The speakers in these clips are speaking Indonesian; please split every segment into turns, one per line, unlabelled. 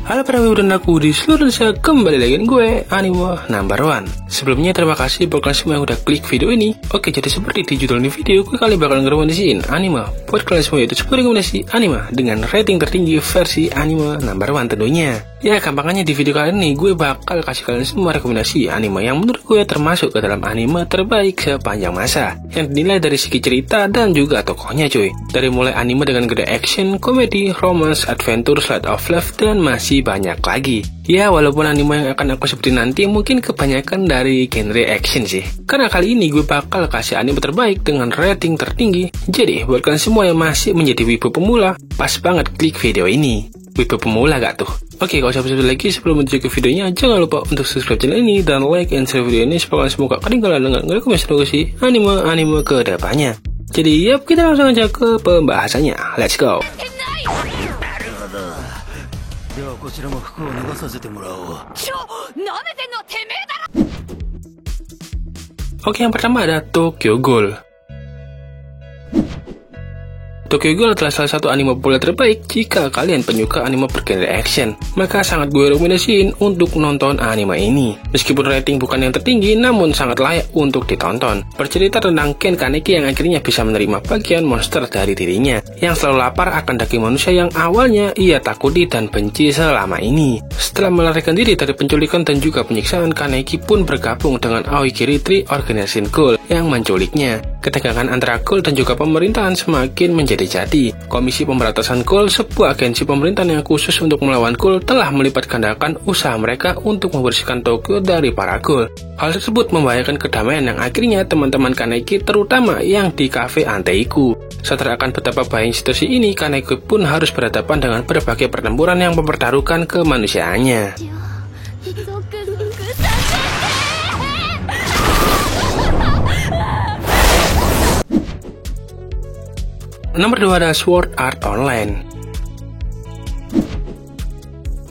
Halo para wibu dan aku di seluruh Indonesia, kembali lagi dengan gue, Anime Number One. Sebelumnya terima kasih buat kalian semua yang udah klik video ini. Oke, jadi seperti di judul ini video, gue kali bakal ngerekomendasiin anime buat kalian semua, yaitu sebuah rekomendasi anime dengan rating tertinggi versi Anime Number One tentunya. Ya, gampangannya di video kali ini gue bakal kasih kalian semua rekomendasi anime yang menurut gue termasuk ke dalam anime terbaik sepanjang masa, yang dinilai dari segi cerita dan juga tokohnya cuy. Dari mulai anime dengan gede action, komedi, romance, adventure, slice of life, dan masih banyak lagi. Ya, walaupun anime yang akan aku sebutin nanti mungkin kebanyakan dari genre action sih. Karena kali ini gue bakal kasih anime terbaik dengan rating tertinggi. Jadi, buat kalian semua yang masih menjadi wibu pemula, pas banget klik video ini. Wibu pemula gak tuh? Oke, kalau sampai lagi sebelum menuju ke videonya, jangan lupa untuk subscribe channel ini dan like and share video ini supaya kalian semua gak ketinggalan dengan rekomendasi anime-anime ke depannya. Jadi, yap, kita langsung aja ke pembahasannya. Let's go! Oke, yang pertama ada Tokyo Ghoul. Tokyo Ghoul adalah salah satu anime populer terbaik jika kalian penyuka anime bergenre action. Maka sangat gue rekomendasiin untuk nonton anime ini. Meskipun rating bukan yang tertinggi, namun sangat layak untuk ditonton. Bercerita tentang Ken Kaneki yang akhirnya bisa menerima bagian monster dari dirinya, yang selalu lapar akan daging manusia yang awalnya ia takuti dan benci selama ini. Setelah melarikan diri dari penculikan dan juga penyiksaan, Kaneki pun bergabung dengan Aokiri Tree Organization Ghoul yang menculiknya. Ketegangan antara Ghoul dan juga pemerintahan semakin menjadi-jadi. Komisi Pemberantasan Ghoul, sebuah agensi pemerintahan yang khusus untuk melawan Ghoul, telah melipat gandakan usaha mereka untuk membersihkan Tokyo dari para Ghoul. Hal tersebut membahayakan kedamaian yang akhirnya teman-teman Kaneki, terutama yang di kafe Anteiku. Setelah akan betapa bahaya situasi ini, Kaneki pun harus berhadapan dengan berbagai pertempuran yang mempertaruhkan kemanusiaannya. Nomor 2 ada Sword Art Online.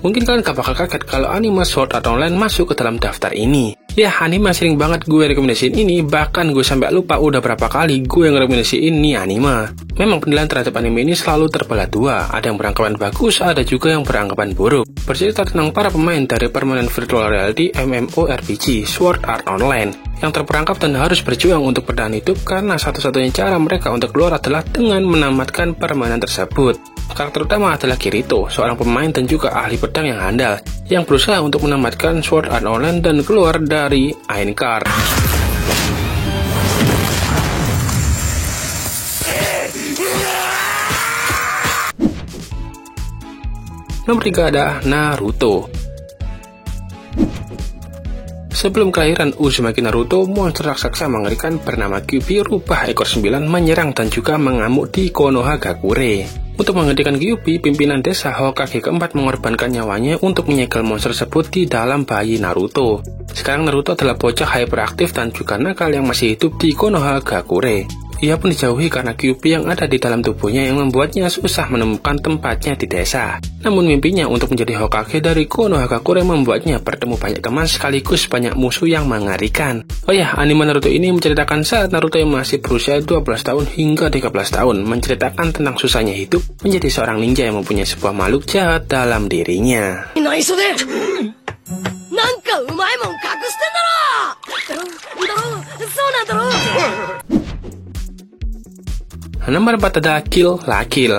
Mungkin kalian gak bakal kaget kalau anime Sword Art Online masuk ke dalam daftar ini. Ya, anime sering banget gue rekomendasiin ini, bahkan gue sampai lupa udah berapa kali gue ngerekomendasiin nih anime. Memang penilaian terhadap anime ini selalu terbelah dua, ada yang beranggapan bagus, ada juga yang beranggapan buruk. Bercerita tentang para pemain dari permainan virtual reality MMORPG Sword Art Online yang terperangkap dan harus berjuang untuk bertahan hidup karena satu-satunya cara mereka untuk keluar adalah dengan menamatkan permainan tersebut. Karakter utama adalah Kirito, seorang pemain dan juga ahli pedang yang handal, yang berusaha untuk menamatkan Sword Art Online dan keluar dari Aincrad. Nomor 3 ada Naruto. Sebelum kelahiran Uzumaki Naruto, monster raksasa mengerikan bernama Kyuubi rubah ekor 9 menyerang dan juga mengamuk di Konohagakure. Untuk menghentikan Kyuubi, pimpinan desa Hokage keempat mengorbankan nyawanya untuk menyegel monster tersebut di dalam bayi Naruto. Sekarang Naruto adalah bocah hyperaktif dan juga nakal yang masih hidup di Konohagakure. Ia pun dijauhi karena Kyuubi yang ada di dalam tubuhnya yang membuatnya susah menemukan tempatnya di desa. Namun mimpinya untuk menjadi Hokage dari Konohagakure membuatnya bertemu banyak teman sekaligus banyak musuh yang mengerikan. Oh ya, anime Naruto ini menceritakan saat Naruto yang masih berusia 12 tahun hingga 13 tahun menceritakan tentang susahnya hidup menjadi seorang ninja yang mempunyai sebuah makhluk jahat dalam dirinya. Nomor 4 ada Kill la Kill.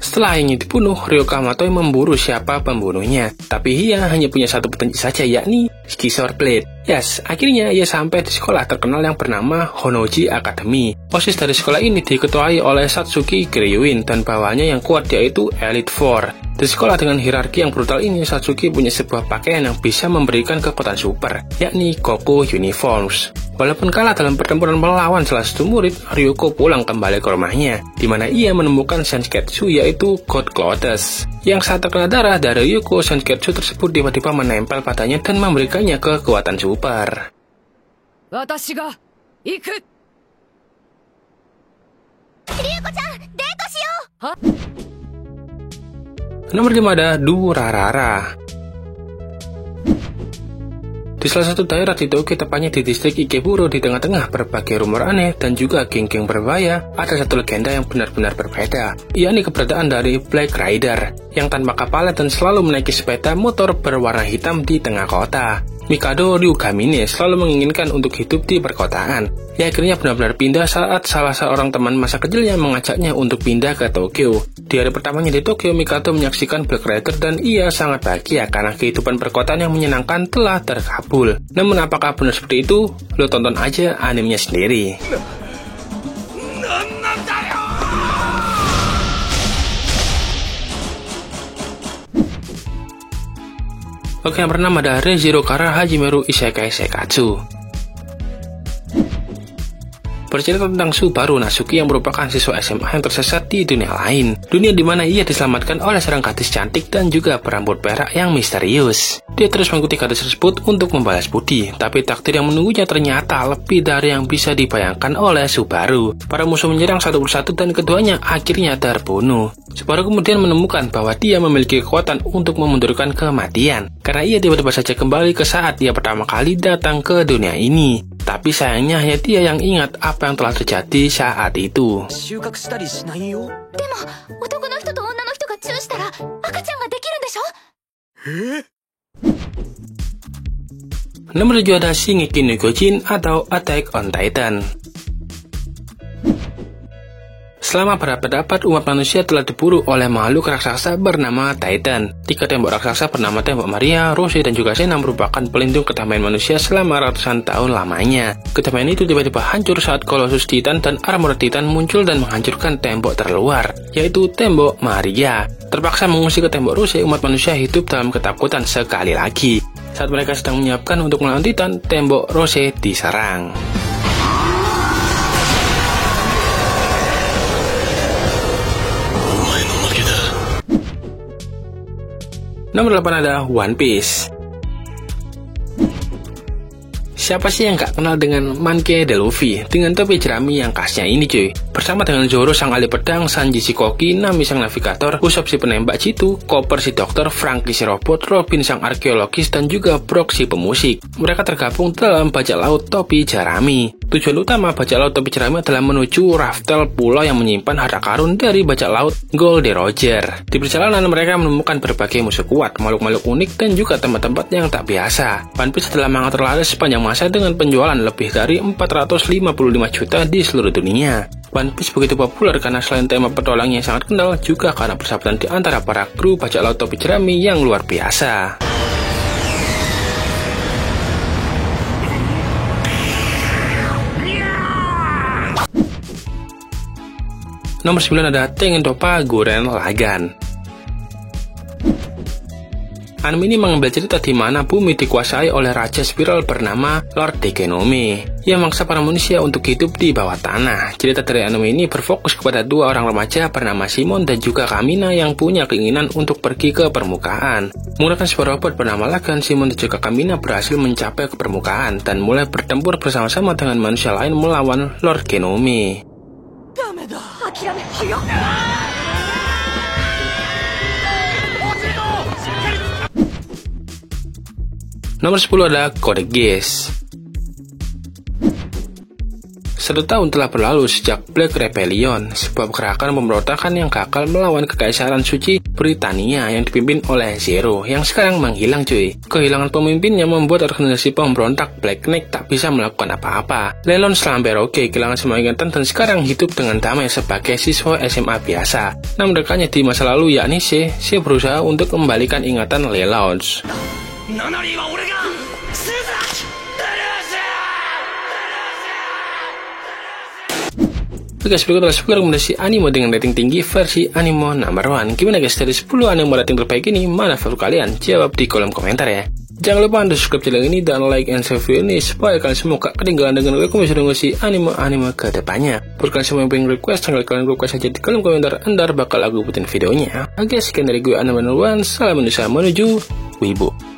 Setelah ayahnya dibunuh, Ryoka Matoi memburu siapa pembunuhnya. Tapi ia hanya punya satu petunjuk saja, yakni Scizor Blade. Yes, akhirnya ia sampai di sekolah terkenal yang bernama Honoji Academy. OSIS dari sekolah ini diketuai oleh Satsuki Kiryuin dan bawahannya yang kuat yaitu Elite Four. Di sekolah dengan hierarki yang brutal ini, Satsuki punya sebuah pakaian yang bisa memberikan kekuatan super, yakni Goku Uniforms. Walaupun kalah dalam pertempuran melawan salah satu murid, Ryuko pulang kembali ke rumahnya, di mana ia menemukan Senjutsu yaitu God Clothes. Yang saat terkena darah dari Ryuko, Senjutsu tersebut tiba-tiba menempel padanya dan memberikannya kekuatan super.
Watashi ga iku. Ryuko-chan, date shiyou. Hah?
Nomor 5 ada Durarara. Di salah satu daerah di Tokyo, tepatnya di distrik Ikeburo, di tengah-tengah berbagai rumor aneh dan juga geng-geng berbahaya, ada satu legenda yang benar-benar berbeda, yakni keberadaan dari Black Rider, yang tanpa kepala dan selalu menaiki sepeda motor berwarna hitam di tengah kota. Mikado Ryugamine selalu menginginkan untuk hidup di perkotaan. Ia akhirnya benar-benar pindah saat salah seorang teman masa kecilnya mengajaknya untuk pindah ke Tokyo. Di hari pertamanya di Tokyo, Mikado menyaksikan Black Rider dan ia sangat bahagia karena kehidupan perkotaan yang menyenangkan telah terkabul. Namun apakah benar seperti itu? Lo tonton aja animenya sendiri. Oke, yang bernama ada Renziro Kara Hajimeru Isekai Seikatsu. Bercerita tentang Subaru Natsuki yang merupakan siswa SMA yang tersesat di dunia lain. Dunia di mana ia diselamatkan oleh seorang gadis cantik dan juga berambut perak yang misterius. Dia terus mengikuti gadis tersebut untuk membalas budi, tapi takdir yang menunggunya ternyata lebih dari yang bisa dibayangkan oleh Subaru. Para musuh menyerang satu persatu dan keduanya akhirnya terbunuh. Subaru kemudian menemukan bahwa dia memiliki kekuatan untuk memundurkan kematian, karena ia tiba-tiba saja kembali ke saat dia pertama kali datang ke dunia ini. Tapi sayangnya hanya dia yang ingat apa yang telah terjadi saat itu. Nomor 7 ada Shingeki no Kyojin atau Attack on Titan. Selama berabad-abad, umat manusia telah diburu oleh makhluk raksasa bernama Titan. 3 tembok raksasa bernama Tembok Maria, Rose, dan juga Sena merupakan pelindung kedamaian manusia selama ratusan tahun lamanya. Kedamaian itu tiba-tiba hancur saat Colossus Titan dan Armor Titan muncul dan menghancurkan tembok terluar, yaitu Tembok Maria. Terpaksa mengungsi ke Tembok Rose, umat manusia hidup dalam ketakutan sekali lagi. Saat mereka sedang menyiapkan untuk melawan Titan, Tembok Rose diserang. Nomor 8 ada One Piece. Siapa sih yang gak kenal dengan Monkey D. Luffy dengan topi jerami yang khasnya ini cuy. Bersama dengan Zoro sang ahli pedang, Sanji si koki, Nami sang navigator, Usopp si penembak jitu, Chopper si dokter, Franky si robot, Robin sang arkeologis, dan juga Brock si pemusik. Mereka tergabung dalam bajak laut topi jerami. Tujuan utama bajak laut topi jerami adalah menuju Raftel, pulau yang menyimpan harta karun dari bajak laut Gold Roger. Di perjalanan mereka menemukan berbagai musuh kuat, makhluk-makhluk unik, dan juga tempat-tempat yang tak biasa. One Piece adalah manga terlaris sepanjang masa dengan penjualan lebih dari 455 juta di seluruh dunia. One Piece begitu populer karena selain tema petualangnya yang sangat kental, juga karena persahabatan di antara para kru bajak laut topi jerami yang luar biasa. Nomor 9 ada Tengen Toppa Gurren Lagann. Anime ini mengambil cerita di mana bumi dikuasai oleh raja spiral bernama Lord Degenome yang memaksa para manusia untuk hidup di bawah tanah. Cerita dari anime ini berfokus kepada 2 orang remaja bernama Simon dan juga Kamina yang punya keinginan untuk pergi ke permukaan. Menggunakan sebuah robot bernama Lagann, Simon dan juga Kamina berhasil mencapai ke permukaan dan mulai bertempur bersama-sama dengan manusia lain melawan Lord Genome. Nomor 10 ada Code Geass. 1 tahun telah berlalu sejak Black Rebellion, sebuah gerakan pemberontakan yang gagal melawan kekaisaran suci Britania yang dipimpin oleh Zero yang sekarang menghilang cuy. Kehilangan pemimpinnya membuat organisasi pemberontak Black Knight tak bisa melakukan apa-apa. Leon Slamberoge kehilangan semua ingatan dan sekarang hidup dengan damai sebagai siswa SMA biasa. Namun rekannya di masa lalu yakni C berusaha untuk kembalikan ingatan Leon. Oke guys, berikut adalah 10 rekomendasi anime dengan rating tinggi versi anime number 1. Gimana guys, dari 10 anime rating terbaik ini, mana favorit kalian? Jawab di kolom komentar ya. Jangan lupa Anda subscribe channel ini dan like and share video ini supaya kalian semua gak ketinggalan dengan rekomendasi anime-anime ke depannya. Buat kalian semua yang pengen request, tinggal kalian request aja di kolom komentar, Anda bakal aku buatin videonya. Oke, sekian dari gue Anime 1. Salam Indonesia menuju Wibu.